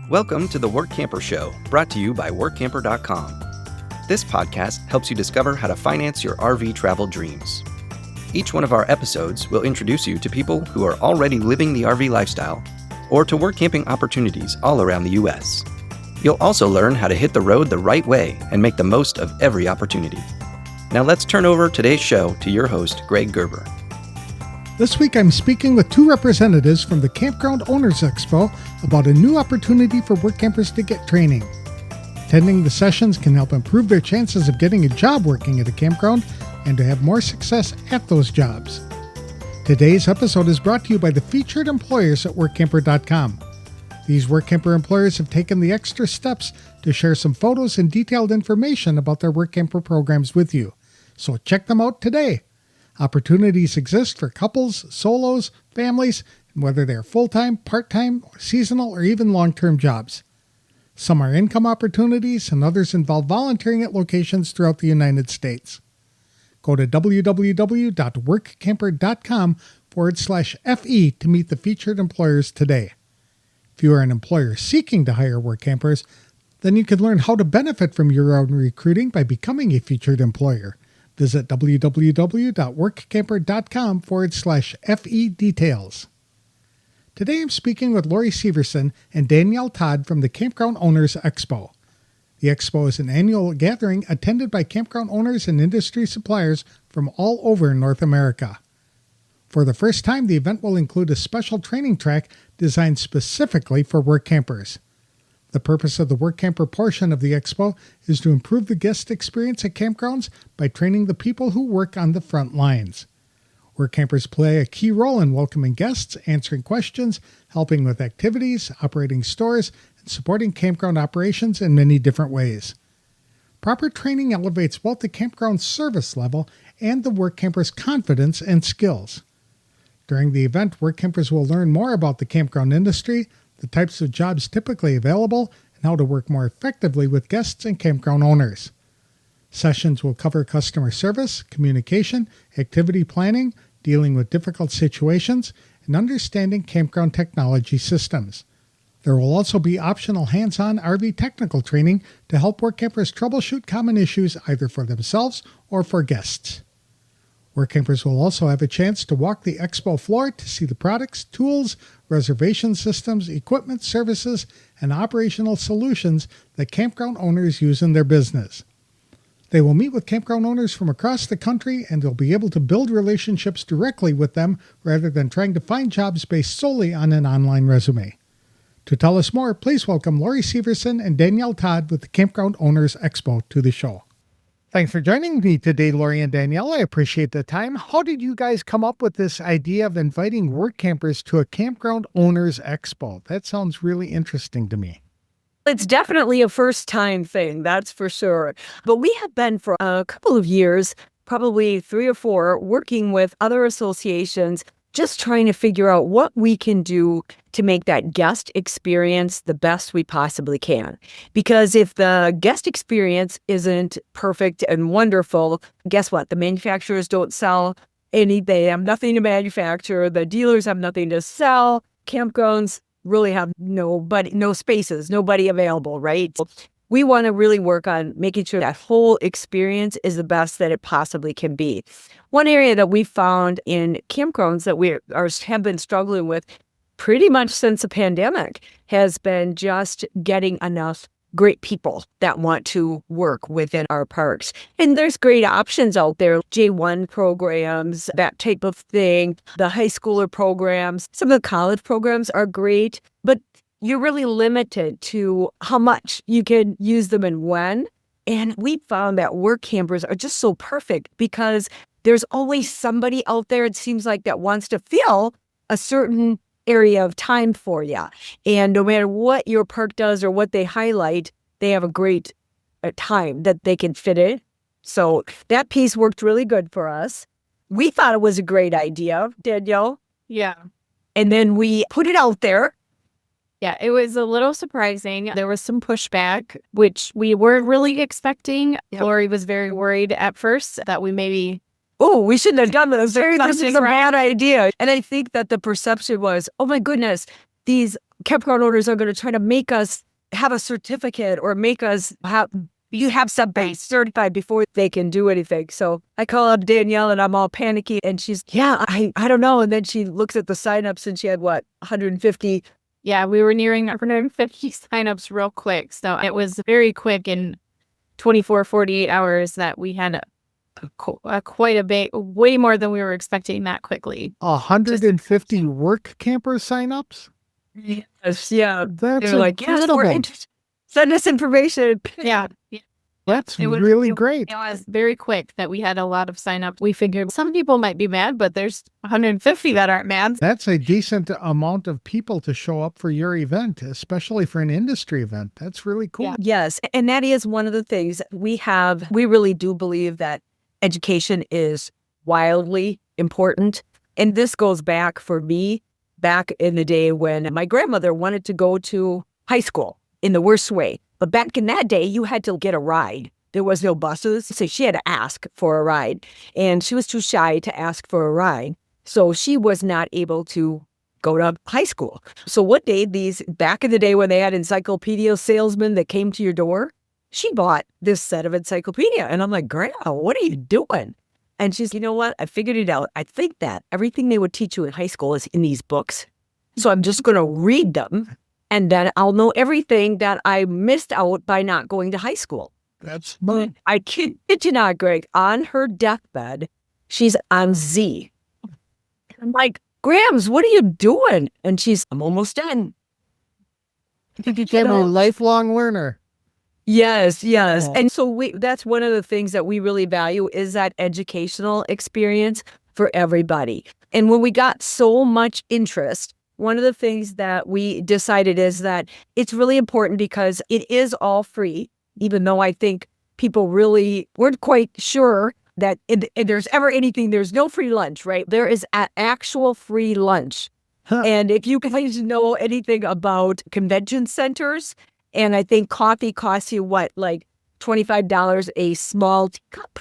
Welcome to the Workamper Show, brought to you by Workamper.com. This podcast helps you discover how to finance your RV travel dreams. Each one of our episodes will introduce you to people who are already living the RV lifestyle or to work camping opportunities all around the U.S. You'll also learn how to hit the road the right way and make the most of every opportunity. Now let's turn over today's show to your host, Greg Gerber. This week I'm speaking with two representatives from the Campground Owners Expo about a new opportunity for work campers to get training. Attending the sessions can help improve their chances of getting a job working at a campground and to have more success at those jobs. Today's episode is brought to you by the featured employers at Workamper.com. These Workamper employers have taken the extra steps to share some photos and detailed information about their Workamper programs with you. So check them out today. Opportunities exist for couples, solos, families, and whether they're full-time, part-time, seasonal, or even long-term jobs. Some are income opportunities, and others involve volunteering at locations throughout the United States. Go to www.workamper.com/FE to meet the featured employers today. If you are an employer seeking to hire work campers, then you can learn how to benefit from your own recruiting by becoming a featured employer. Visit www.workamper.com/FE details. Today I'm speaking with Lori Severson and Danielle Todd from the Campground Owners Expo. The Expo is an annual gathering attended by campground owners and industry suppliers from all over North America. For the first time, the event will include a special training track designed specifically for work campers. The purpose of the Workamper portion of the Expo is to improve the guest experience at campgrounds by training the people who work on the front lines. Workampers play a key role in welcoming guests, answering questions, helping with activities, operating stores, and supporting campground operations in many different ways. Proper training elevates both the campground service level and the Workamper's confidence and skills. During the event, Workampers will learn more about the campground industry, the types of jobs typically available, and how to work more effectively with guests and campground owners. Sessions will cover customer service, communication, activity planning, dealing with difficult situations, and understanding campground technology systems. There will also be optional hands-on RV technical training to help work campers troubleshoot common issues either for themselves or for guests. Work campers will also have a chance to walk the expo floor to see the products, tools, reservation systems, equipment, services, and operational solutions that campground owners use in their business. They will meet with campground owners from across the country, and they'll be able to build relationships directly with them rather than trying to find jobs based solely on an online resume. To tell us more, please welcome Lori Severson and Danielle Todd with the Campground Owners Expo to the show. Thanks for joining me today, Lori and Danielle. I appreciate the time. How did you guys come up with this idea of inviting work campers to a Campground Owners Expo? That sounds really interesting to me. It's definitely a first-time thing, that's for sure. But we have been for a couple of years, probably 3 or 4, working with other associations, just trying to figure out what we can do to make that guest experience the best we possibly can. Because if the guest experience isn't perfect and wonderful, guess what? The manufacturers don't sell any, they have nothing to manufacture, the dealers have nothing to sell, campgrounds really have no spaces, nobody available, right? We want to really work on making sure that whole experience is the best that it possibly can be. One area that we found in campgrounds that have been struggling with pretty much since the pandemic has been just getting enough great people that want to work within our parks. And there's great options out there, J1 programs, that type of thing, the high schooler programs. Some of the college programs are great, but you're really limited to how much you can use them and when. And we found that work campers are just so perfect because there's always somebody out there, it seems like, that wants to fill a certain area of time for you. And no matter what your park does or what they highlight, they have a great time that they can fit in. So that piece worked really good for us. We thought it was a great idea, Danielle. Yeah. And then we put it out there. Yeah, it was a little surprising. There was some pushback, which we weren't really expecting. Yep. Lori was very worried at first that we maybe oh, we shouldn't have done this. This is a bad idea. And I think that the perception was, oh my goodness, these campground owners are going to try to make us have a certificate or make us have something certified before they can do anything. So I call up Danielle and I'm all panicky and she's, I don't know. And then she looks at the signups and she had 150. Yeah, we were nearing 150 signups real quick. So it was very quick in 24, 48 hours that we had quite a bit, way more than we were expecting that quickly. 150 Workamper signups? Yes, yeah. That's They're like, yes, we're interested. Send us information. Yeah. That's really great. It was very quick that we had a lot of signups. We figured some people might be mad, but there's 150 that aren't mad. That's a decent amount of people to show up for your event, especially for an industry event. That's really cool. Yeah. Yes. And that is one of the things we have. We really do believe that education is wildly important. And this goes back for me, back in the day when my grandmother wanted to go to high school in the worst way. But back in that day, you had to get a ride. There was no buses, so she had to ask for a ride. And she was too shy to ask for a ride. So she was not able to go to high school. So one day, back in the day when they had encyclopedia salesmen that came to your door, she bought this set of encyclopedia. And I'm like, Grandma, what are you doing? And she's, you know what? I figured it out. I think that everything they would teach you in high school is in these books. So I'm just going to read them. And then I'll know everything that I missed out by not going to high school. That's smart. I kid you not, Greg. On her deathbed, she's on Z. I'm like, Grams, what are you doing? And I'm almost done. I'm a lifelong learner. Yes. Yeah. And so that's one of the things that we really value is that educational experience for everybody. And when we got so much interest, one of the things that we decided is that it's really important because it is all free, even though I think people really weren't quite sure that if there's ever anything, there's no free lunch, right? There is an actual free lunch. Huh. And if you guys know anything about convention centers, and I think coffee costs you like $25 a small teacup.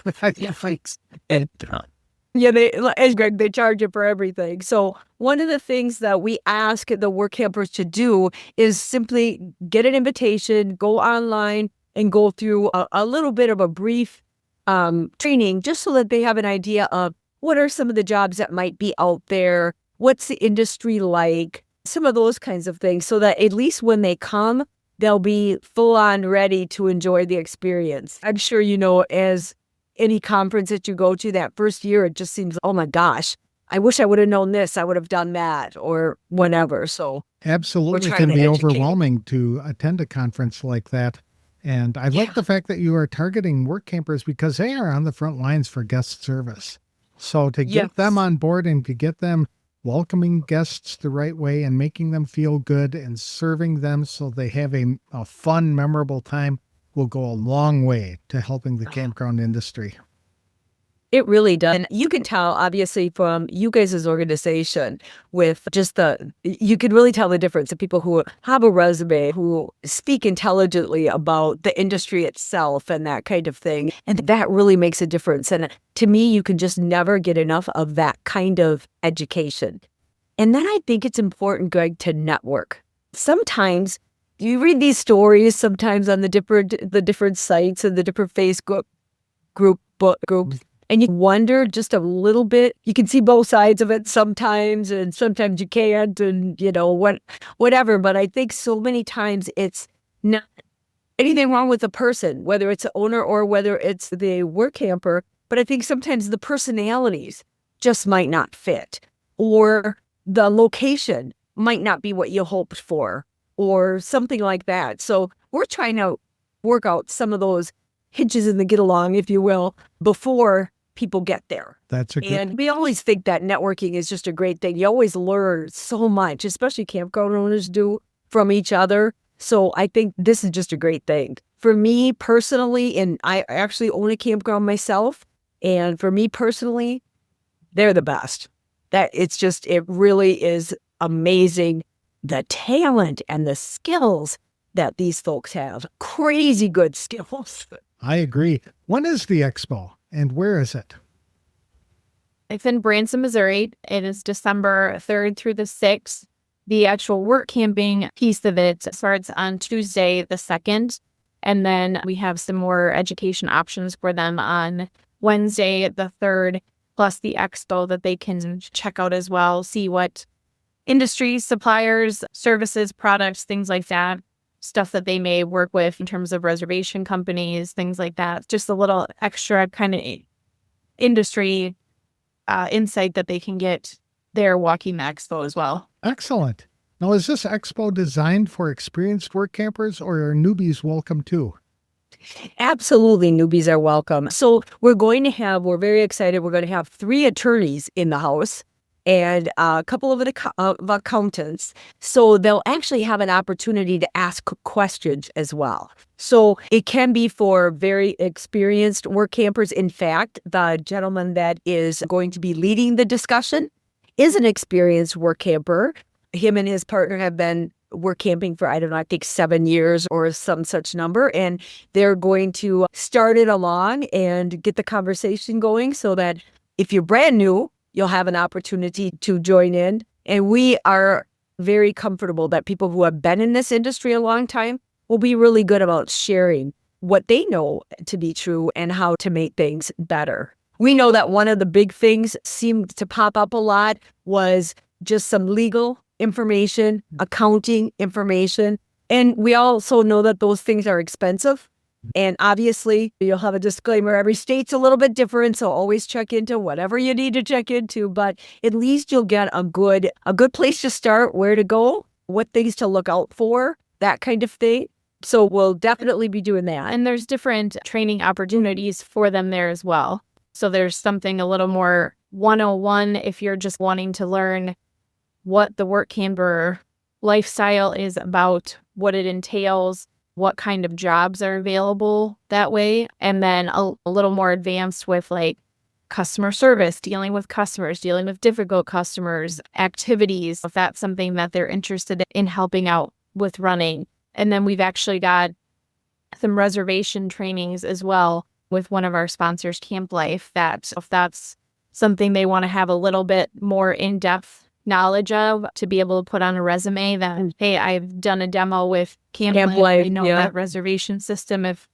Yeah, as Greg, they charge you for everything. So one of the things that we ask the Workampers to do is simply get an invitation, go online, and go through a little bit of a brief training just so that they have an idea of what are some of the jobs that might be out there, what's the industry like, some of those kinds of things, so that at least when they come, they'll be full on ready to enjoy the experience. I'm sure you know, as any conference that you go to that first year, it just seems, oh my gosh, I wish I would have known this. I would have done that or whatever. So absolutely, it can be overwhelming to attend a conference like that. And I like the fact that you are targeting Workampers because they are on the front lines for guest service. So to get them on board and to get them welcoming guests the right way and making them feel good and serving them so they have a fun, memorable time will go a long way to helping the campground industry. It really does. And you can tell, obviously, from you guys' organization with just you can really tell the difference. The people who have a resume, who speak intelligently about the industry itself and that kind of thing. And that really makes a difference. And to me, you can just never get enough of that kind of education. And then I think it's important, Greg, to network. Sometimes you read these stories sometimes on the different sites and the different Facebook groups. And you wonder just a little bit. You can see both sides of it sometimes, and sometimes you can't, and whatever. But I think so many times it's not anything wrong with the person, whether it's the owner or whether it's the Workamper. But I think sometimes the personalities just might not fit, or the location might not be what you hoped for, or something like that. So we're trying to work out some of those hitches in the get along, if you will, before people get there. And we always think that networking is just a great thing. You always learn so much, especially campground owners do, from each other. So I think this is just a great thing. For me personally, and I actually own a campground myself, and for me personally, they're the best. It really is amazing, the talent and the skills that these folks have. Crazy good skills. I agree. When is the expo and where is it? It's in Branson, Missouri. It is December 3rd through the 6th. The actual work camping piece of it starts on Tuesday the 2nd. And then we have some more education options for them on Wednesday the 3rd, plus the expo that they can check out as well, see what industry, suppliers, services, products, things like that, stuff that they may work with in terms of reservation companies, things like that. Just a little extra kind of industry insight that they can get there walking the expo as well. Excellent. Now, is this expo designed for experienced work campers, or are newbies welcome too? Absolutely, newbies are welcome. So we're very excited, we're going to have 3 attorneys in the house and a couple of accountants. So they'll actually have an opportunity to ask questions as well. So it can be for very experienced work campers. In fact, the gentleman that is going to be leading the discussion is an experienced work camper. Him and his partner have been work camping for, I don't know, I think 7 years or some such number. And they're going to start it along and get the conversation going so that if you're brand new, you'll have an opportunity to join in. And we are very comfortable that people who have been in this industry a long time will be really good about sharing what they know to be true and how to make things better. We know that one of the big things seemed to pop up a lot was just some legal information, accounting information. And we also know that those things are expensive. And obviously, you'll have a disclaimer. Every state's a little bit different, so always check into whatever you need to check into. But at least you'll get a good place to start, where to go, what things to look out for, that kind of thing. So we'll definitely be doing that. And there's different training opportunities for them there as well. So there's something a little more 101 if you're just wanting to learn what the work camper lifestyle is about, what it entails, what kind of jobs are available that way. And then a little more advanced with like customer service, dealing with customers, dealing with difficult customers, activities, if that's something that they're interested in helping out with running. And then we've actually got some reservation trainings as well with one of our sponsors, Camp Life, that if that's something they want to have a little bit more in-depth knowledge of to be able to put on a resume that, hey, I've done a demo with Camp Life. I know that reservation system if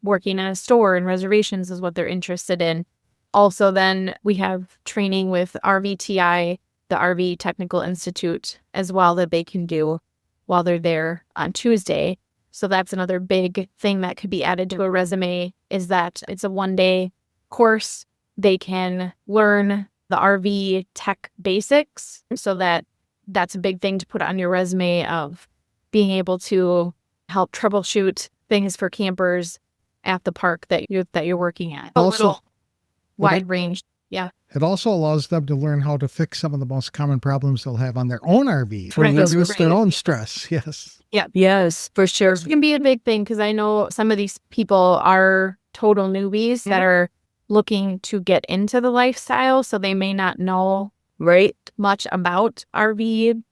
working in a store and reservations is what they're interested in. Also, then we have training with RVTI, the RV Technical Institute, as well that they can do while they're there on Tuesday. So that's another big thing that could be added to a resume is that it's a 1-day course. They can learn the RV tech basics, so that's a big thing to put on your resume of being able to help troubleshoot things for campers at the park that you're working at. Also, wide range. Yeah. It also allows them to learn how to fix some of the most common problems they'll have on their own RV. Right. Reduce their own stress. Yes. Yeah. Yes, for sure. It can be a big thing because I know some of these people are total newbies that are looking to get into the lifestyle, so they may not know much about RV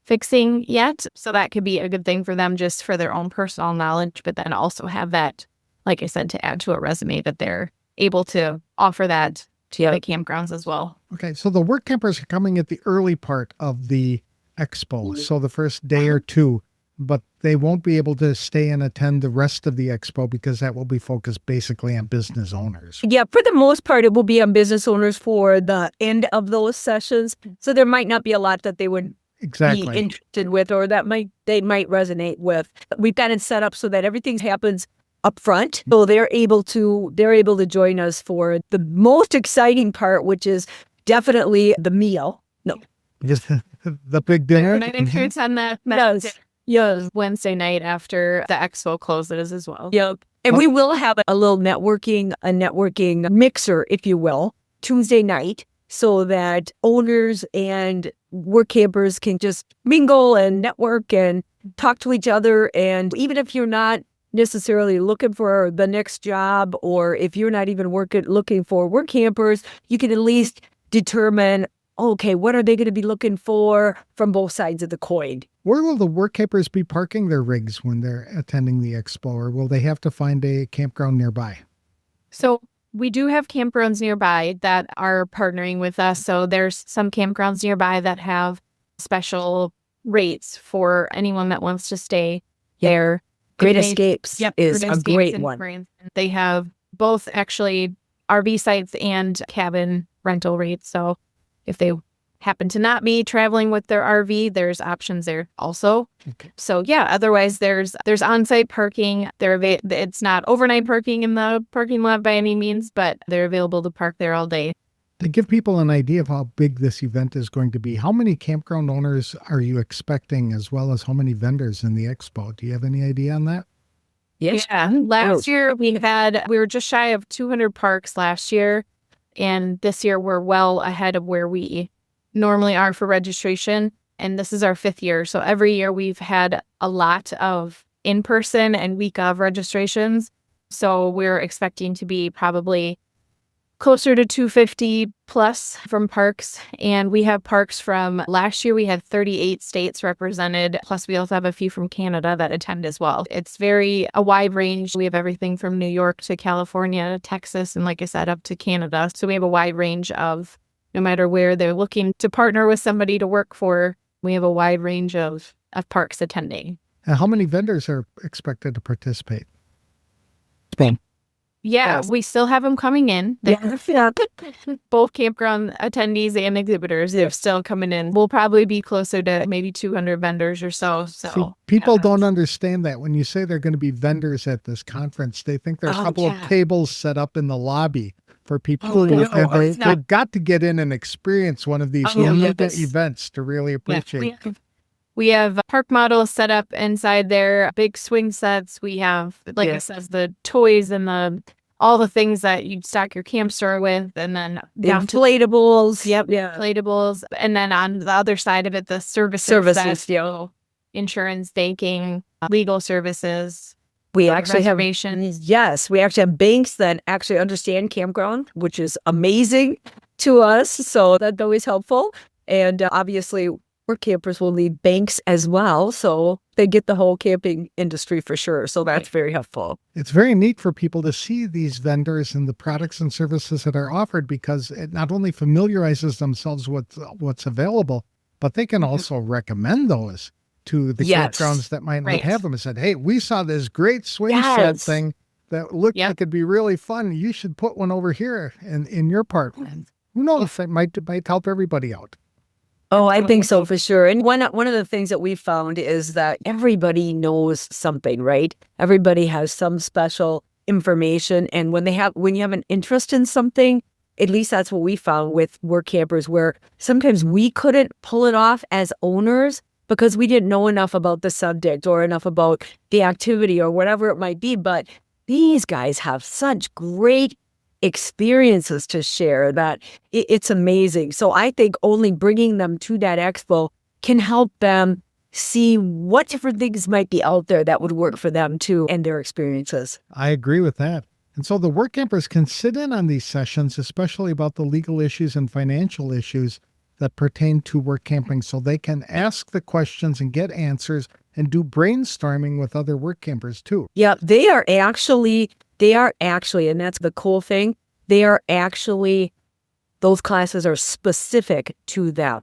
fixing yet. So that could be a good thing for them just for their own personal knowledge, but then also have that, like I said, to add to a resume that they're able to offer that to the campgrounds as well. Okay, so the work campers are coming at the early part of the expo, so the first day or two, but they won't be able to stay and attend the rest of the expo because that will be focused basically on business owners. Yeah, for the most part, it will be on business owners for the end of those sessions. So there might not be a lot that they would be interested with or that they might resonate with. We've got it set up so that everything happens up front. So they're able to join us for the most exciting part, which is definitely the meal. No. The big dinner. And I think it's on that. Yes. Wednesday night after the expo closes as well. Yep. And we will have a little networking mixer, if you will, Tuesday night, so that owners and work campers can just mingle and network and talk to each other. And even if you're not necessarily looking for the next job, or if you're not even looking for work campers, you can at least determine, okay, what are they going to be looking for from both sides of the coin? Where will the work campers be parking their rigs when they're attending the expo, or will they have to find a campground nearby? So we do have campgrounds nearby that are partnering with us. So there's some campgrounds nearby that have special rates for anyone that wants to stay there. Great Escapes is Great a Escapes great in one. Branson. They have both actually RV sites and cabin rental rates. So if they happen to not be traveling with their RV, there's options there also. Okay. So yeah, otherwise there's on-site parking. It's not overnight parking in the parking lot by any means, but they're available to park there all day. To give people an idea of how big this event is going to be, how many campground owners are you expecting, as well as how many vendors in the expo? Do you have any idea on that? Yes. Yeah. Last year we were just shy of 200 parks last year. And this year we're well ahead of where we normally are for registration. And this is our 5th year. So every year we've had a lot of in-person and week of registrations. So we're expecting to be probably closer to 250 plus from parks. And we have parks from last year, we had 38 states represented. Plus we also have a few from Canada that attend as well. It's a wide range. We have everything from New York to California, Texas, and like I said, up to Canada. So we have a wide range of, no matter where they're looking to partner with somebody to work for, we have a wide range of parks attending. And how many vendors are expected to participate? Yeah, we still have them coming in. Both campground attendees and exhibitors, they're still coming in. We'll probably be closer to maybe 200 vendors or so. See, people don't understand that. When you say they're going to be vendors at this conference, they think there are a couple of tables set up in the lobby for people. They've got to get in and experience one of these unique events to really appreciate. We have park models set up inside there, big swing sets. We have, like I said, the toys and all the things that you stock your camp store with, and then the inflatables. Inflatables. And then on the other side of it, the services, insurance, banking, legal services. We actually have we actually have banks that actually understand campground, which is amazing to us. So that's always helpful. And obviously, Workampers will need banks as well, so they get the whole camping industry for sure. So that's very helpful. It's very neat for people to see these vendors and the products and services that are offered, because it not only familiarizes themselves with what's available, but they can also recommend those to the campgrounds that might not have them, and said, hey, we saw this great swing set thing that looked like it'd be really fun. You should put one over here in your part. Who knows? It might help everybody out. Oh, I think so for sure. And one of the things that we've found is that everybody knows something, right? Everybody has some special information. And when you have an interest in something, at least that's what we found with Workampers, where sometimes we couldn't pull it off as owners because we didn't know enough about the subject or enough about the activity or whatever it might be. But these guys have such great experiences to share that it's amazing. So I think only bringing them to that expo can help them see what different things might be out there that would work for them too and their experiences. I agree with that. And so the Workampers can sit in on these sessions, especially about the legal issues and financial issues that pertain to work camping, so they can ask the questions and get answers and do brainstorming with other work campers too. Yeah, they are actually, and that's the cool thing, those classes are specific to them.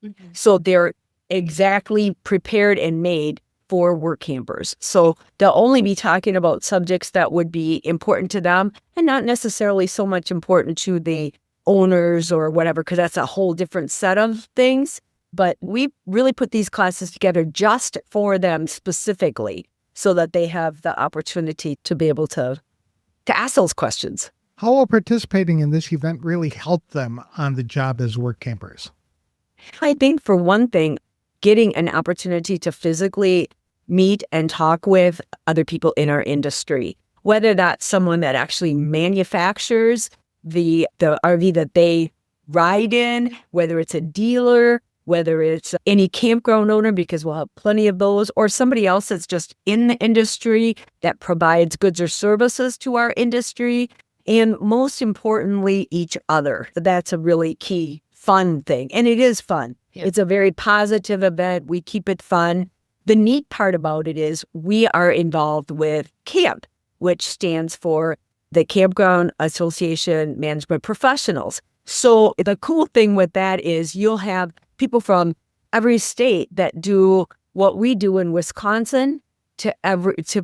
Mm-hmm. So they're exactly prepared and made for work campers. So they'll only be talking about subjects that would be important to them and not necessarily so much important to the owners or whatever, because that's a whole different set of things. But we really put these classes together just for them specifically so that they have the opportunity to be able to ask those questions. How will participating in this event really help them on the job as work campers? I think for one thing, getting an opportunity to physically meet and talk with other people in our industry, whether that's someone that actually manufactures the RV that they ride in, whether it's a dealer, whether it's any campground owner, because we'll have plenty of those, or somebody else that's just in the industry that provides goods or services to our industry, and most importantly, each other. That's a really key fun thing, and it is fun. Yeah. It's a very positive event. We keep it fun. The neat part about it is we are involved with CAMP, which stands for the Campground Association Management Professionals. So the cool thing with that is you'll have people from every state that do what we do in Wisconsin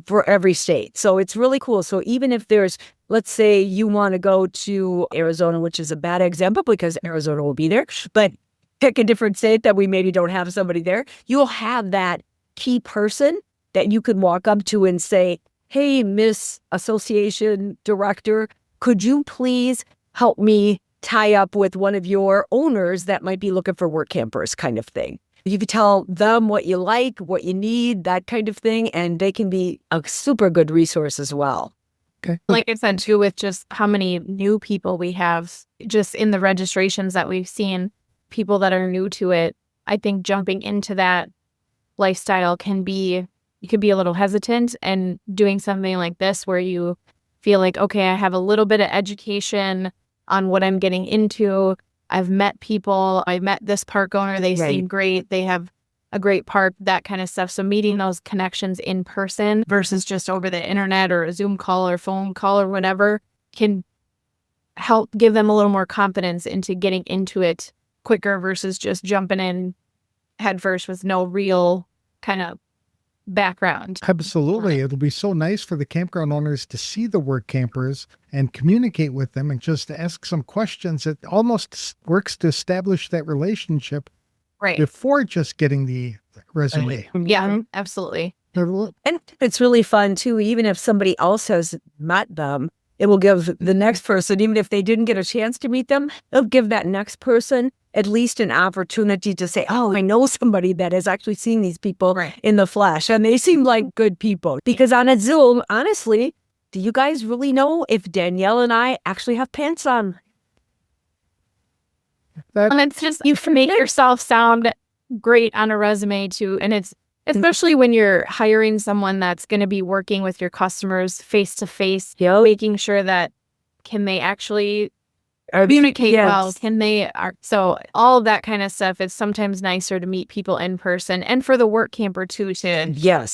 for every state. So it's really cool. So even if there's, let's say you want to go to Arizona, which is a bad example because Arizona will be there, but pick a different state that we maybe don't have somebody there, you'll have that key person that you could walk up to and say, hey, Miss Association Director, could you please help me tie up with one of your owners that might be looking for work campers, kind of thing. You could tell them what you like, what you need, that kind of thing, and they can be a super good resource as well. Okay. Like I said, too, with just how many new people we have just in the registrations that we've seen, people that are new to it, I think jumping into that lifestyle you could be a little hesitant, and doing something like this where you feel like, okay, I have a little bit of education on what I'm getting into. I've met people. I met this park owner. They seem great. They have a great park, that kind of stuff. So meeting those connections in person versus just over the internet or a Zoom call or phone call or whatever can help give them a little more confidence into getting into it quicker versus just jumping in headfirst with no real kind of background. Absolutely. It'll be so nice for the campground owners to see the work campers and communicate with them and just ask some questions. It almost works to establish that relationship before just getting the resume. Yeah, absolutely. And it's really fun too, even if somebody else has met them, it will give the next person, even if they didn't get a chance to meet them, it'll give that next person at least an opportunity to say, oh, I know somebody that has actually seen these people in the flesh, and they seem like good people. Because on a Zoom, honestly, do you guys really know if Danielle and I actually have pants on? And it's just, you can make yourself sound great on a resume too. And it's, especially when you're hiring someone that's going to be working with your customers face to face, making sure that can they actually communicate well? Can they? So all of that kind of stuff. It's sometimes nicer to meet people in person, and for the work camper too, to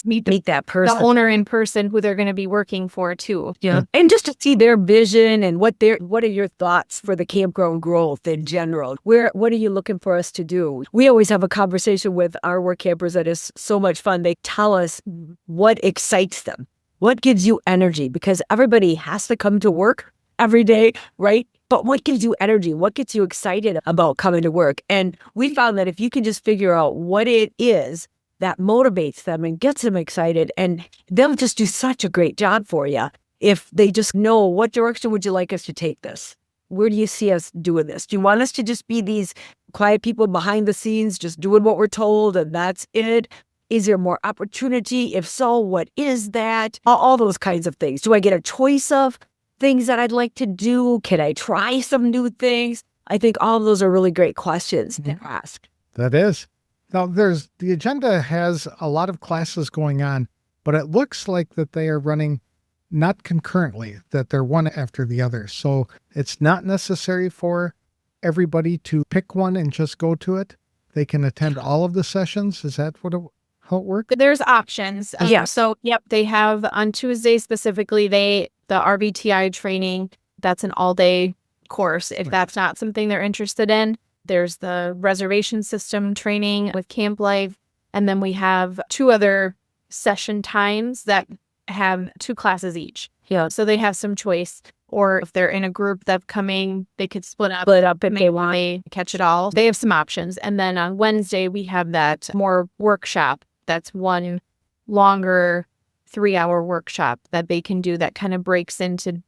meet that person, the owner in person, who they're going to be working for too. Yeah, and just to see their vision and what are your thoughts for the campground growth in general. What are you looking for us to do? We always have a conversation with our work campers that is so much fun. They tell us what excites them, what gives you energy, because everybody has to come to work every day, right? But what gives you energy? What gets you excited about coming to work? And we found that if you can just figure out what it is that motivates them and gets them excited, and they'll just do such a great job for you if they just know, what direction would you like us to take this? Where do you see us doing this? Do you want us to just be these quiet people behind the scenes, just doing what we're told and that's it? Is there more opportunity? If so, what is that? All those kinds of things. Do I get a choice of things that I'd like to do? Can I try some new things? I think all of those are really great questions to ask. That is. Now, the agenda has a lot of classes going on, but it looks like that they are running not concurrently, that they're one after the other. So it's not necessary for everybody to pick one and just go to it. They can attend all of the sessions. Is that how it works? There's options. So, they have on Tuesday specifically, the RVTI training, that's an all-day course. If that's not something they're interested in, there's the reservation system training with Camp Life. And then we have 2 other session times that have 2 classes each. Yeah. So they have some choice. Or if they're in a group that's coming, they could split up if they want to catch it all. They have some options. And then on Wednesday, we have that more workshop. That's one longer 3-hour workshop that they can do that kind of breaks into,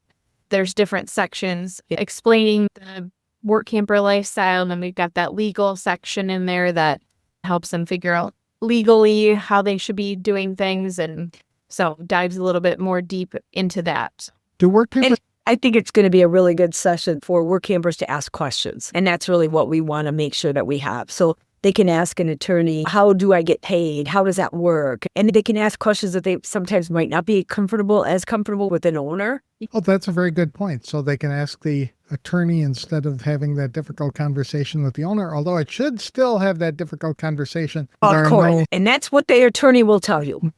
there's different sections explaining the work camper lifestyle. And then we've got that legal section in there that helps them figure out legally how they should be doing things. And so dives a little bit more deep into that. Do work campers? I think it's going to be a really good session for work campers to ask questions. And that's really what we want to make sure that we have. So they can ask an attorney, how do I get paid? How does that work? And they can ask questions that they sometimes might not be as comfortable with an owner. Oh, that's a very good point. So they can ask the attorney instead of having that difficult conversation with the owner, although it should still have that difficult conversation. Of course. And that's what the attorney will tell you.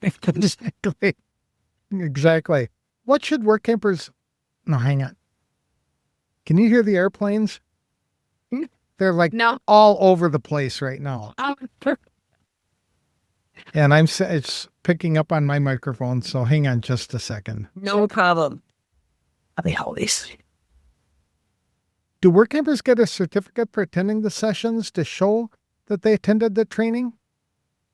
Exactly. What should work campers... No, hang on. Can you hear the airplanes? They're like No. all over the place right now. And it's picking up on my microphone, so hang on just a second. No problem. Happy holidays. Do Workampers get a certificate for attending the sessions to show that they attended the training?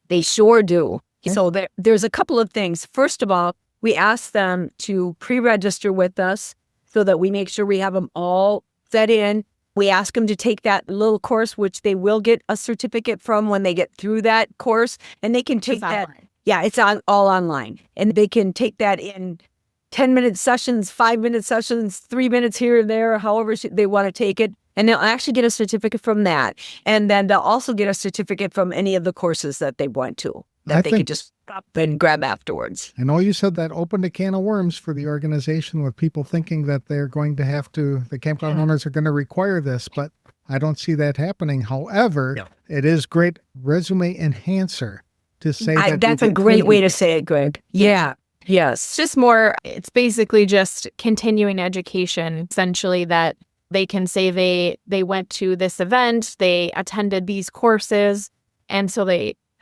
They sure do. Okay. So there's a couple of things. First of all, we ask them to pre-register with us so that we make sure we have them all set in. We ask them to take that little course, which they will get a certificate from when they get through that course. And they can take that. Online. Yeah, it's all online. And they can take that in 10-minute sessions, 5-minute sessions, 3 minutes here and there, however they want to take it. And they'll actually get a certificate from that. And then they'll also get a certificate from any of the courses that they went to that they could just stop and grab afterwards. I know you said that opened a can of worms for the organization with people thinking that they're going to have to, the campground owners are going to require this, but I don't see that happening. However, it is great resume enhancer to say that. That's a great way to say it, Greg. Yeah. Yes. It's just more, it's basically just continuing education, essentially, that they can say they went to this event, they attended these courses, and so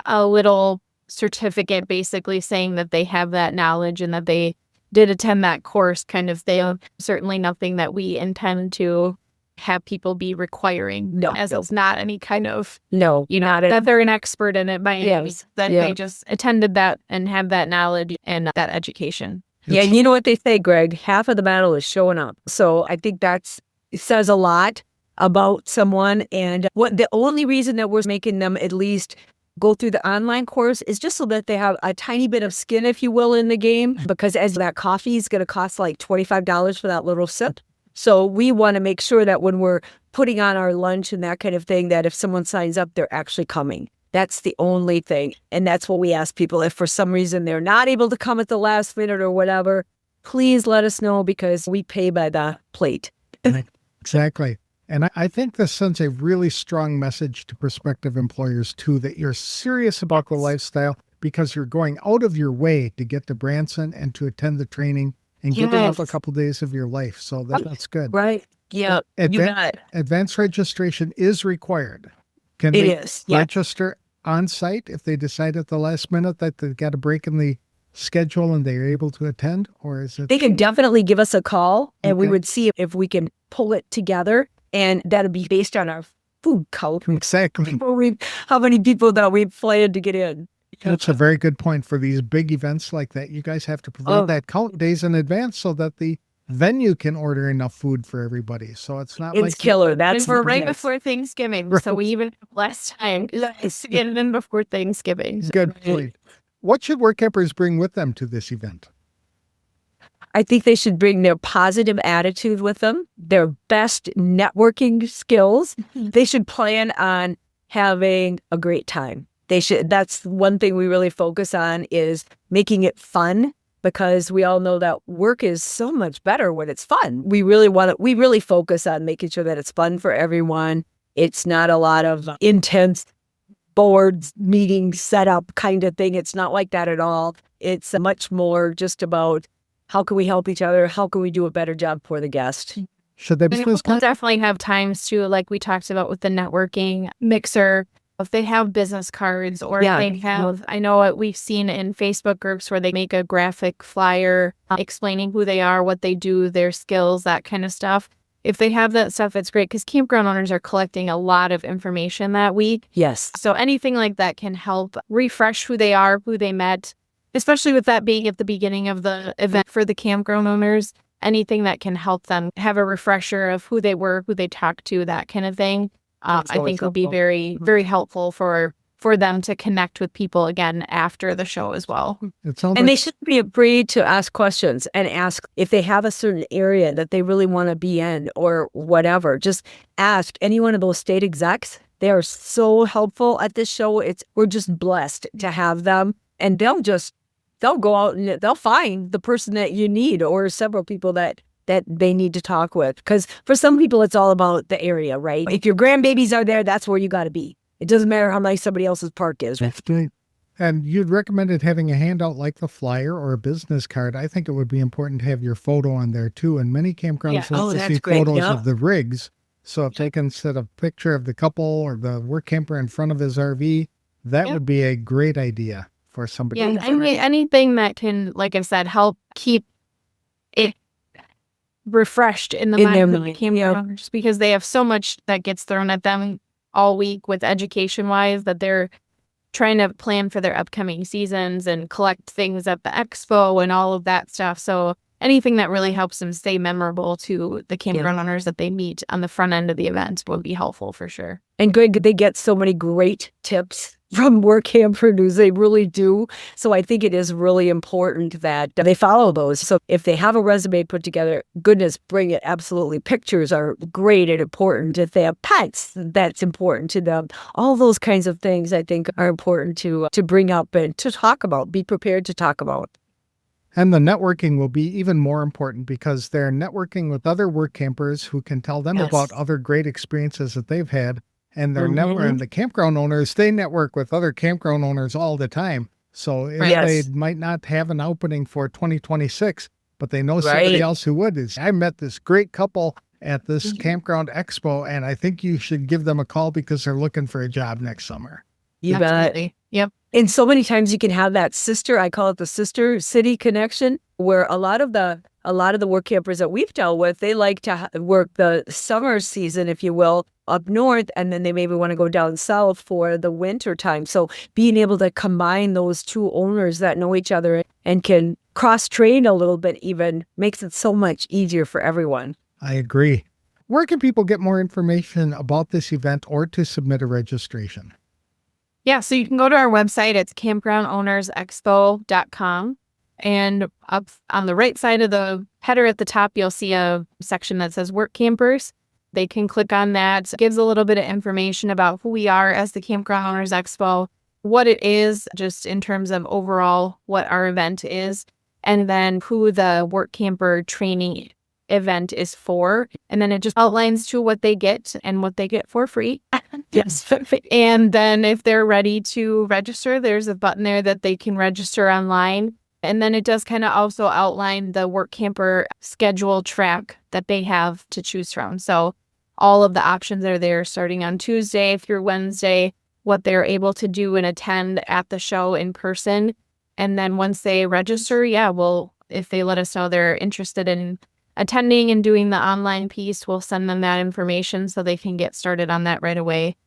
a little certificate basically saying that they have that knowledge and that they did attend that course kind of thing. Certainly nothing that we intend to have people be requiring. No. As it's not any kind of, No, that they're an expert in it by any Yes. means, that Yeah. they just attended that and have that knowledge and that education. Yeah, and you know what they say, Greg? Half of the battle is showing up. So I think it says a lot about someone. And what the only reason that we're making them at least go through the online course is just so that they have a tiny bit of skin, if you will, in the game. Because as that coffee is going to cost like $25 for that little sip. So we want to make sure that when we're putting on our lunch and that kind of thing, that if someone signs up, they're actually coming. That's the only thing. And that's what we ask people. If for some reason they're not able to come at the last minute or whatever, please let us know because we pay by the plate. Exactly. And I think this sends a really strong message to prospective employers, too, that you're serious about the lifestyle because you're going out of your way to get to Branson and to attend the training and giving up a couple days of your life. So that's good. Right. Yeah. You got it. Advanced registration is required. Can It they is. Yeah. register on site if they decide at the last minute that they got a break in the schedule and they're able to attend? Or is it? They can definitely give us a call and we Okay. would see if we can pull it together. And that'll be based on our food count. Exactly. How many people that we've planned to get in. That's a very good point for these big events like that. You guys have to provide that count days in advance so that the venue can order enough food for everybody. So it's not It's killer. That's And we're right yes. before Thanksgiving, so we even have less time to get it in before Thanksgiving. Good point. What should Workampers bring with them to this event? I think they should bring their positive attitude with them, their best networking skills. They should plan on having a great time. That's one thing we really focus on is making it fun because we all know that work is so much better when it's fun. We really focus on making sure that it's fun for everyone. It's not a lot of intense boards, meetings, setup kind of thing. It's not like that at all. It's much more just about how can we help each other? How can we do a better job for the guest? Should they And we'll definitely have times too, like we talked about with the networking mixer. If they have business cards or if they have, I know what we've seen in Facebook groups where they make a graphic flyer explaining who they are, what they do, their skills, that kind of stuff. If they have that stuff, it's great because campground owners are collecting a lot of information that week. Yes. So anything like that can help refresh who they are, who they met, especially with that being at the beginning of the event for the campground owners. Anything that can help them have a refresher of who they were, who they talked to, that kind of thing. I think will be very, very helpful for them to connect with people again after the show as well. They shouldn't be afraid to ask questions and ask if they have a certain area that they really want to be in or whatever. Just ask any one of those state execs. They are so helpful at this show. We're just blessed to have them, and they'll go out and they'll find the person that you need or several people that they need to talk with. Because for some people, it's all about the area, right? If your grandbabies are there, that's where you got to be. It doesn't matter how nice somebody else's park is. That's great. And you'd recommended having a handout like the flyer or a business card. I think it would be important to have your photo on there too. And many campgrounds like to see photos of the rigs So if they can set a picture of the couple or the work camper in front of his RV, that Yep. would be a great idea for somebody. Yeah, I mean, anything that can, like I said, help keep it refreshed in the In mind their of the mind, campgrounders, because they have so much that gets thrown at them all week with education-wise, that they're trying to plan for their upcoming seasons and collect things at the expo and all of that stuff. So anything that really helps them stay memorable to the campground owners that they meet on the front end of the event would be helpful for sure. And Greg, they get so many great tips from Workamper News. They really do. So I think it is really important that they follow those. So if they have a resume put together, goodness, bring it. Absolutely. Pictures are great and important. If they have pets, that's important to them. All those kinds of things I think are important to bring up and to talk about, be prepared to talk about. And the networking will be even more important because they're networking with other work campers who can tell them about other great experiences that they've had. And they're and the campground owners, they network with other campground owners all the time. So if they might not have an opening for 2026, but they know somebody else who would. I met this great couple at this campground expo, and I think you should give them a call because they're looking for a job next summer. You bet. Yep. And so many times you can have that sister, I call it the sister city connection, where a lot of the work campers that we've dealt with, they like to work the summer season, if you will, up north, and then they maybe want to go down south for the winter time. So being able to combine those two owners that know each other and can cross-train a little bit even makes it so much easier for everyone. I agree. Where can people get more information about this event or to submit a registration? Yeah, so you can go to our website. It's campgroundownersexpo.com. And up on the right side of the header at the top, you'll see a section that says Workampers. They can click on that. It gives a little bit of information about who we are as the Campground Owners Expo, what it is, just in terms of overall what our event is, and then who the Work Camper training event is for. And then it just outlines to what they get and what they get for free. Yes. And then if they're ready to register, there's a button there that they can register online. And then it does kind of also outline the Work Camper schedule track that they have to choose from. So all of the options are there starting on Tuesday through Wednesday, what they're able to do and attend at the show in person. And then once they register, if they let us know they're interested in attending and doing the online piece, we'll send them that information so they can get started on that right away.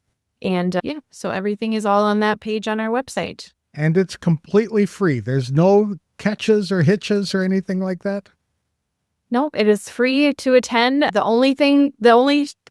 And so everything is all on that page on our website. And it's completely free. There's no catches or hitches or anything like that? No, it is free to attend. The only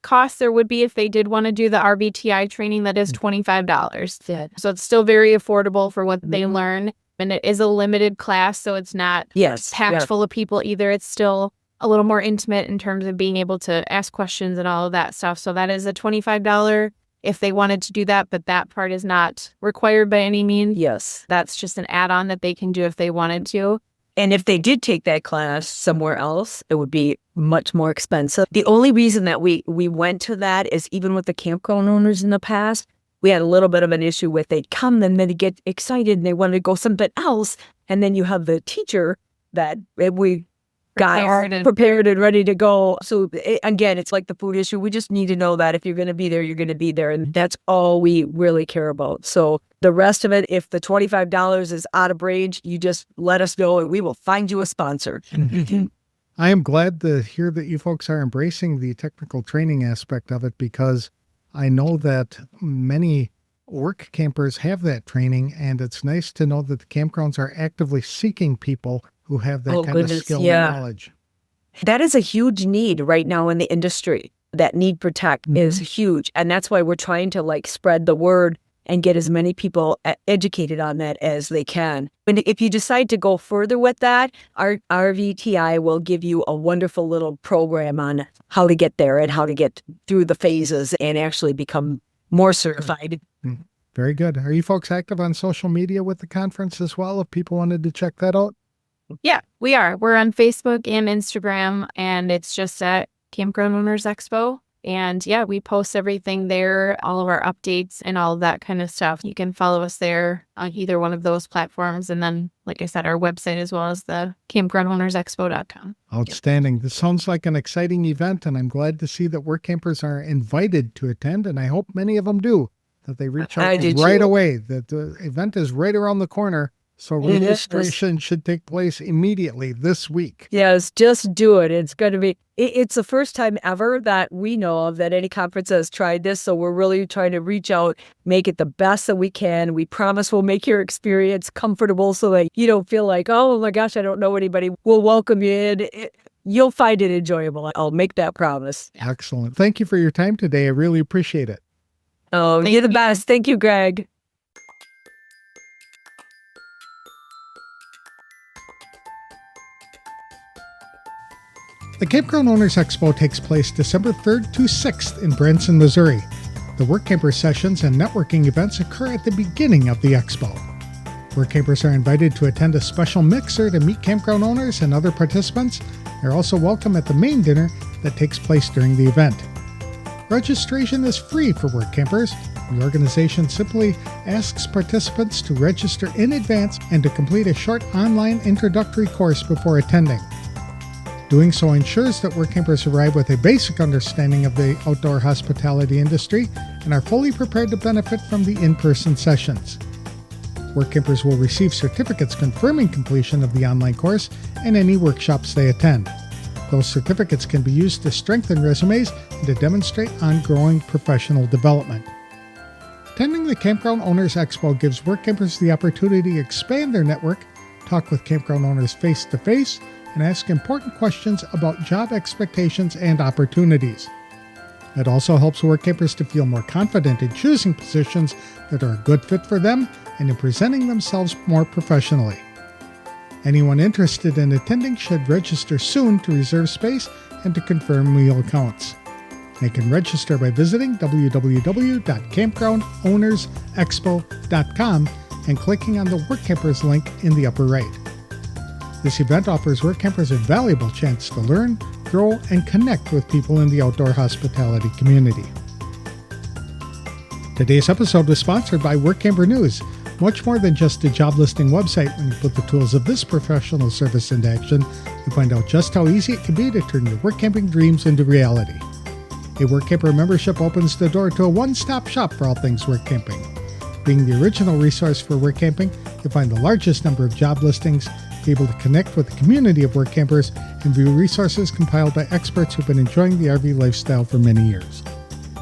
cost there would be if they did want to do the RVTI training, that is $25. So it's still very affordable for what they learn. And it is a limited class, so it's not packed full of people either. It's still a little more intimate in terms of being able to ask questions and all of that stuff. So that is a $25 if they wanted to do that, but that part is not required by any means. Yes. That's just an add-on that they can do if they wanted to. And if they did take that class somewhere else, it would be much more expensive. The only reason that we went to that is even with the campground owners in the past, we had a little bit of an issue with they'd come and then they'd get excited and they wanted to go something else. And then you have the teacher that we got prepared and ready to go. So again, it's like the food issue. We just need to know that if you're going to be there, you're going to be there. And that's all we really care about. So the rest of it, if the $25 is out of range, you just let us know and we will find you a sponsor. I am glad to hear that you folks are embracing the technical training aspect of it, because I know that many work campers have that training, and it's nice to know that the campgrounds are actively seeking people who have that kind of skill and knowledge. That is a huge need right now in the industry. That need for tech is huge. And that's why we're trying to spread the word and get as many people educated on that as they can. And if you decide to go further with that, our RVTI will give you a wonderful little program on how to get there and how to get through the phases and actually become more certified. Very good. Are you folks active on social media with the conference as well, if people wanted to check that out? Yeah, we are. We're on Facebook and Instagram, and it's just at Campground Owners Expo. And yeah, we post everything there, all of our updates and all of that kind of stuff. You can follow us there on either one of those platforms. And then, like I said, our website as well as the campgroundownersexpo.com. Outstanding. This sounds like an exciting event, and I'm glad to see that Workampers are invited to attend, and I hope many of them do, that they reach out right away, that the event is right around the corner. So registration should take place immediately this week. Yes, just do it. It's going to be, it's the first time ever that we know of that any conference has tried this. So we're really trying to reach out, make it the best that we can. We promise we'll make your experience comfortable so that you don't feel like, oh my gosh, I don't know anybody. We'll welcome you in. You'll find it enjoyable. I'll make that promise. Excellent. Thank you for your time today. I really appreciate it. Oh, you're the best. Thank you, Greg. The Campground Owners Expo takes place December 3rd to 6th in Branson, Missouri. The Workamper sessions and networking events occur at the beginning of the expo. Workampers are invited to attend a special mixer to meet campground owners and other participants. They're also welcome at the main dinner that takes place during the event. Registration is free for Workampers. The organization simply asks participants to register in advance and to complete a short online introductory course before attending. Doing so ensures that Workampers arrive with a basic understanding of the outdoor hospitality industry and are fully prepared to benefit from the in-person sessions. Workampers will receive certificates confirming completion of the online course and any workshops they attend. Those certificates can be used to strengthen resumes and to demonstrate ongoing professional development. Attending the Campground Owners Expo gives Workampers the opportunity to expand their network, talk with campground owners face-to-face, and ask important questions about job expectations and opportunities. It also helps Workampers to feel more confident in choosing positions that are a good fit for them and in presenting themselves more professionally. Anyone interested in attending should register soon to reserve space and to confirm meal counts. They can register by visiting www.campgroundownersexpo.com and clicking on the Workampers link in the upper right. This event offers Workampers a valuable chance to learn, grow, and connect with people in the outdoor hospitality community. Today's episode was sponsored by Workamper News. Much more than just a job listing website, when you put the tools of this professional service into action, you find out just how easy it can be to turn your work camping dreams into reality. A Workamper membership opens the door to a one-stop shop for all things work camping. Being the original resource for work camping, you'll find the largest number of job listings, be able to connect with the community of work campers, and view resources compiled by experts who've been enjoying the RV lifestyle for many years.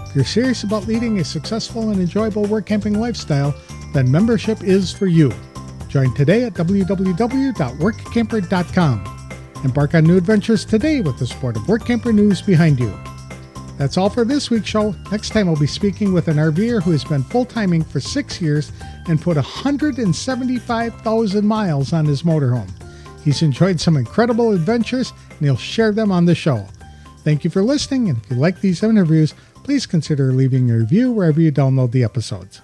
If you're serious about leading a successful and enjoyable work camping lifestyle, then membership is for you. Join today at www.workamper.com. Embark on new adventures today with the support of Workamper News behind you. That's all for this week's show. Next time I'll be speaking with an RVer who has been full-timing for 6 years and put 175,000 miles on his motorhome. He's enjoyed some incredible adventures and he'll share them on the show. Thank you for listening, and if you like these interviews, please consider leaving a review wherever you download the episodes.